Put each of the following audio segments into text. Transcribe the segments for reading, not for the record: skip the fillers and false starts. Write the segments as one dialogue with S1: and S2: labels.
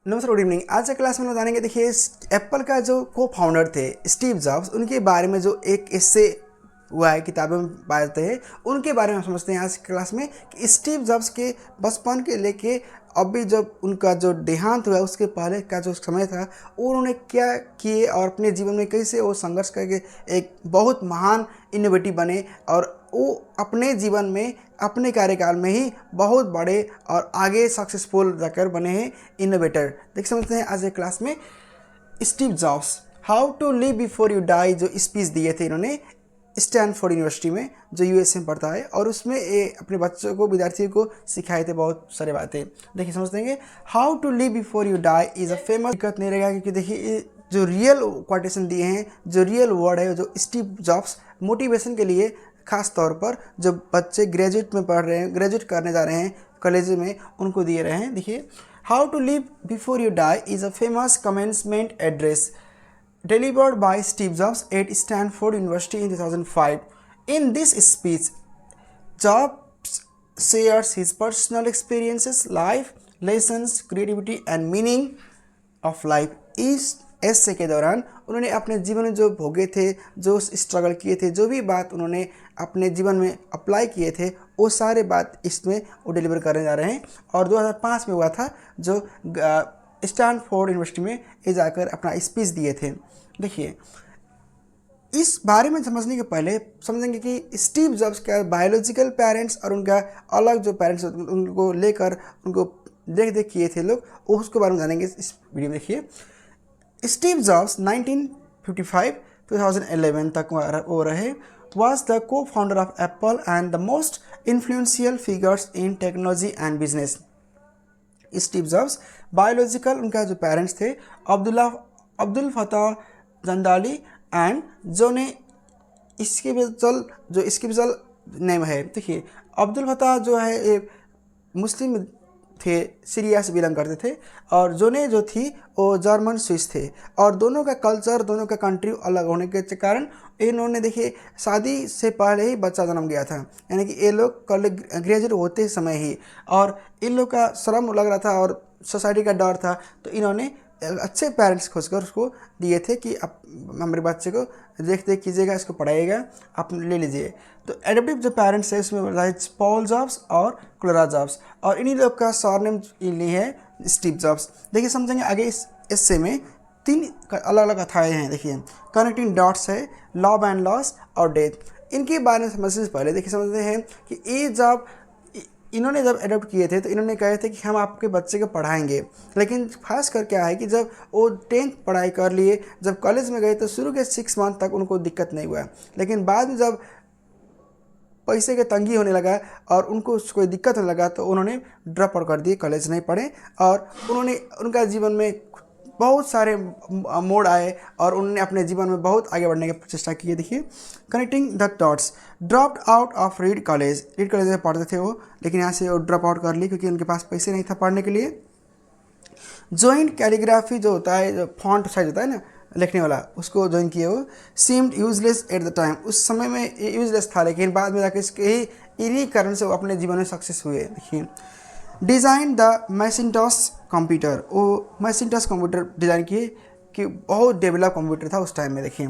S1: नमस्कार, good evening. आज के क्लास में हम जानेंगे। देखिए, एप्पल का जो को फाउंडर थे स्टीव जॉब्स, उनके बारे में जो एक इससे हुआ है, किताबें में पढ़ते हैं, उनके बारे में हम समझते हैं आज की क्लास में कि स्टीव जॉब्स के बचपन के लेके अभी जब उनका जो देहांत हुआ उसके पहले का जो समय था, उन्होंने क्या किए और अपने जीवन में कैसे वो संघर्ष करके एक बहुत महान इनोवेटिव बने और वो अपने जीवन में अपने कार्यकाल में ही बहुत बड़े और आगे सक्सेसफुल जाकर बने हैं इनोवेटर। देख समझते हैं आज के क्लास में Steve Jobs how to live before you die जो स्पीच दिए थे इन्होंने स्टैनफोर्ड यूनिवर्सिटी में, जो यूएसए में पढ़ता है, और उसमें ये अपने बच्चों को, विद्यार्थियों को सिखाए थे बहुत सारे बातें। देखिए समझते हैं how to live before you die is a famous. दिक्कत नहीं रहेगा क्योंकि देखिए जो रियल क्वाटेशन दिए हैं, जो रियल वर्ड है, जो स्टीव जॉब्स मोटिवेशन के लिए खास तौर पर जो बच्चे ग्रेजुएट में पढ़ रहे हैं, ग्रेजुएट करने जा रहे हैं कॉलेज में, उनको दिए रहे हैं। देखिए, how to live before you die is a famous commencement address delivered by Steve Jobs at Stanford University in 2005. In this speech, Jobs shares his personal experiences, life lessons, creativity and meaning of life. इस ऐसे के दौरान उन्होंने अपने जीवन में जो भोगे थे, जो स्ट्रगल किए थे, जो भी बात उन्होंने अपने जीवन में अप्लाई किए थे, वो सारे बात इसमें वो डिलीवर करने जा रहे हैं। और 2005 में हुआ था जो स्टैनफोर्ड यूनिवर्सिटी में ये जाकर अपना स्पीच दिए थे। देखिए, इस बारे में समझने के पहले समझेंगे कि स्टीव जॉब्स का बायोलॉजिकल पेरेंट्स और उनका अलग जो पेरेंट्स उनको लेकर उनको देख देख किए थे लोग, उसके बारे में जानेंगे इस वीडियो में। देखिए, स्टीव जॉब्स 1955-2011 तक वो रहे, was the co-founder of Apple and the most influential figures in technology and business. Steve jobs biological उनका जो पेरेंट्स थे अब्दुल फताह जंदाली एंड जोने स्किबिजल नेम है। देखिए, अब्दुल फताह जो है ये मुस्लिम थे, सीरिया से बिलोंग करते थे, और जोने जो थी वो जर्मन स्विस थे, और दोनों का कल्चर, दोनों का कंट्री अलग होने के कारण इन्होंने, देखिए, शादी से पहले ही बच्चा जन्म गया था, यानी कि ये लोग कॉलेज ग्रेजुएट होते समय ही, और इन लोग का श्रम लग रहा था और सोसाइटी का डर था, तो इन्होंने अच्छे पेरेंट्स खोजकर उसको दिए थे कि आप हमारे बच्चे को देख देख कीजिएगा, इसको पढ़ाइएगा, आप ले लीजिए। तो एडप्टिव जो पेरेंट्स है उसमें पॉल जॉब्स और क्लोरा जॉब्स, और इन्हीं लोग का सरनेम ली है स्टीव जॉब्स। देखिए समझेंगे आगे इस एस्से में 3 अलग अलग कथाएँ हैं। देखिए, कनेक्टिंग डॉट्स है, लव एंड लॉस और डेथ। इनके बारे में समझने से पहले देखिए समझते हैं कि ये जब इन्होंने जब एडॉप्ट किए थे तो इन्होंने कहे थे कि हम आपके बच्चे को पढ़ाएंगे, लेकिन खास कर क्या है कि जब वो 10th पढ़ाई कर लिए, जब कॉलेज में गए तो शुरू के 6 मंथ तक उनको दिक्कत नहीं हुआ, लेकिन बाद में जब पैसे के तंगी होने लगा और उनको कोई दिक्कत होने लगा तो उन्होंने ड्रॉप आउट कर दिए, कॉलेज नहीं पढ़े, और उनका जीवन में बहुत सारे मोड़ आए और उन्होंने अपने जीवन में बहुत आगे बढ़ने की चेष्टा की है। देखिए, connecting the dots, dropped out of read college में पढ़ते थे वो, लेकिन यहाँ से वो ड्रॉप आउट कर ली क्योंकि उनके पास पैसे नहीं था पढ़ने के लिए। जॉइंट कैलीग्राफी जो होता है, जो फॉन्ट साइज होता है ना लिखने वाला, उसको ज्वाइन किए वो। Seemed useless at the time, उस समय में यूजलेस था, लेकिन बाद में जाकर इसके ही इन्हीं कारण से वो अपने जीवन में सक्सेस हुए। देखिए, डिज़ाइन द मैसिंटॉश कंप्यूटर, वो मैसिंटॉश कंप्यूटर डिज़ाइन किए कि बहुत डेवलप कंप्यूटर था उस टाइम में। देखिए,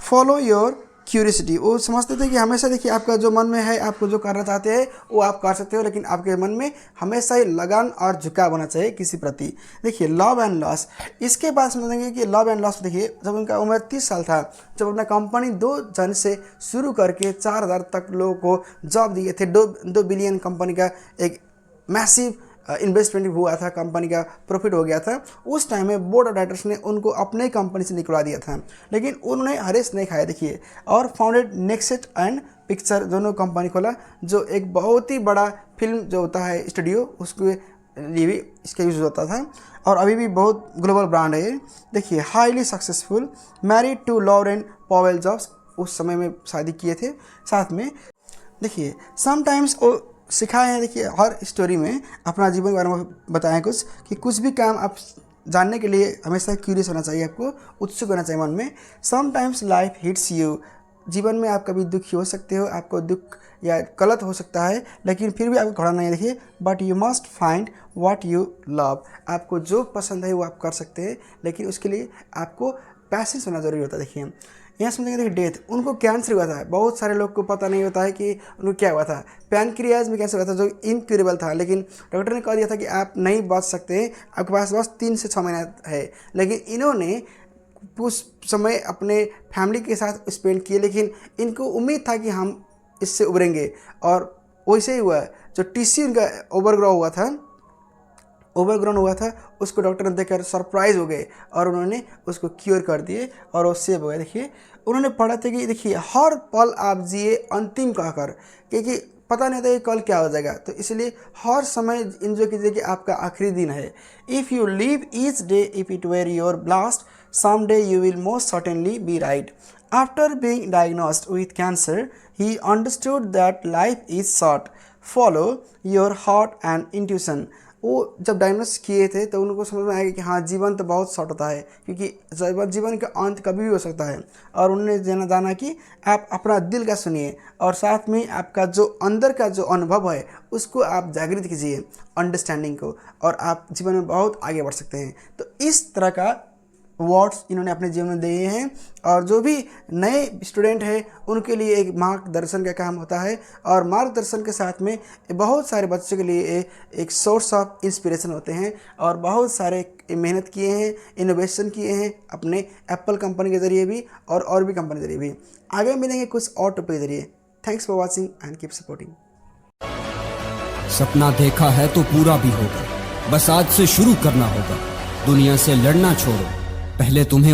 S1: फॉलो योर क्यूरियसिटी, वो समझते थे कि हमेशा, देखिए, आपका जो मन में है, आपको जो करना चाहते हैं वो आप कर सकते हो, लेकिन आपके मन में हमेशा ही लगन और झुकाव होना चाहिए किसी प्रति। देखिए, लव एंड लॉस, इसके बाद समझेंगे कि लव एंड लॉस। देखिए, जब उनका उम्र 30 साल था, जब अपना कंपनी 2 जन से शुरू करके 4000 तक लोगों को जॉब दिए थे, 2 बिलियन कंपनी का एक मैसिव इन्वेस्टमेंट हुआ था, कंपनी का प्रॉफिट हो गया था, उस टाइम में बोर्ड ऑफ डायरेक्टर्स ने उनको अपने कंपनी से निकलवा दिया था, लेकिन उन्होंने हरेस नहीं खाया। देखिए, और फाउंडेड नेक्सेट एंड पिक्चर दोनों कंपनी खोला, जो एक बहुत ही बड़ा फिल्म जो होता है स्टूडियो, उसके लिए भी इसका यूज़ होता था, और अभी भी बहुत ग्लोबल ब्रांड है। देखिए, highly successful, married to Lauren Powell Jobs, उस समय में शादी किए थे साथ में। देखिए, समटाइम्स वो सिखाए हैं, देखिए, हर स्टोरी में अपना जीवन के बारे में बताएं कुछ, कि कुछ भी काम आप जानने के लिए हमेशा क्यूरियस होना चाहिए, आपको उत्सुक होना चाहिए मन में। समटाइम्स लाइफ हिट्स यू जीवन में आप कभी दुखी हो सकते हो, आपको दुख या गलत हो सकता है, लेकिन फिर भी आपको घबराना नहीं। देखिए, but you must find what you love. आपको जो पसंद है वो आप कर सकते हैं, लेकिन उसके लिए आपको पैसेंस होना ज़रूरी होता है। देखिए, यहाँ समझेंगे, देखिए डेथ, उनको कैंसर हुआ था। बहुत सारे लोग को पता नहीं होता है कि उनको क्या हुआ था। पैनक्रियाज में कैंसर हुआ था जो इनक्यूरेबल था, लेकिन डॉक्टर ने कह दिया था कि आप नहीं बच सकते, आपके पास बस 3 से 6 महीना है। लेकिन इन्होंने उस समय अपने फैमिली के साथ स्पेंड किए, लेकिन इनको उम्मीद था कि हम इससे उभरेंगे, और वैसे ही हुआ। जो टिश्यू इनका ओवरग्राउंड हुआ था, उसको डॉक्टर ने देखकर सरप्राइज हो गए और उन्होंने उसको क्योर कर दिए और वो सेव हो गए। देखिए, उन्होंने पढ़ा था कि देखिए, हर पल आप जिए अंतिम कहकर, क्योंकि पता नहीं था कि कल क्या हो जाएगा। तो इसलिए हर समय इंजॉय कीजिए कि आपका आखिरी दिन है। If you live each day if it were your last, some day you will most certainly be right. After being diagnosed with cancer, he understood that life is short, follow your heart and intuition. वो जब diagnose किए थे तो उनको समझ में आया कि हाँ, जीवन तो बहुत शॉर्ट होता है, क्योंकि जीवन का अंत कभी भी हो सकता है। और उन्होंने जाना कि आप अपना दिल का सुनिए, और साथ में आपका जो अंदर का जो अनुभव है उसको आप जागृत कीजिए, अंडरस्टैंडिंग को, और आप जीवन में बहुत आगे बढ़ सकते हैं। तो इस तरह का वर्ड्स इन्होंने अपने जीवन में दिए हैं, और जो भी नए स्टूडेंट हैं उनके लिए एक मार्गदर्शन का काम होता है, और मार्गदर्शन के साथ में बहुत सारे बच्चों के लिए एक सोर्स ऑफ इंस्पिरेशन होते हैं, और बहुत सारे मेहनत किए हैं, इनोवेशन किए हैं अपने एप्पल कंपनी के ज़रिए भी और भी कंपनी के ज़रिए भी। आगे मिलेंगे कुछ और टॉपिक के ज़रिए। Thanks for watching and keep supporting.
S2: सपना देखा है तो पूरा भी होगा, बस आज से शुरू करना होगा। दुनिया से लड़ना छोड़ो, पहले तुम्हें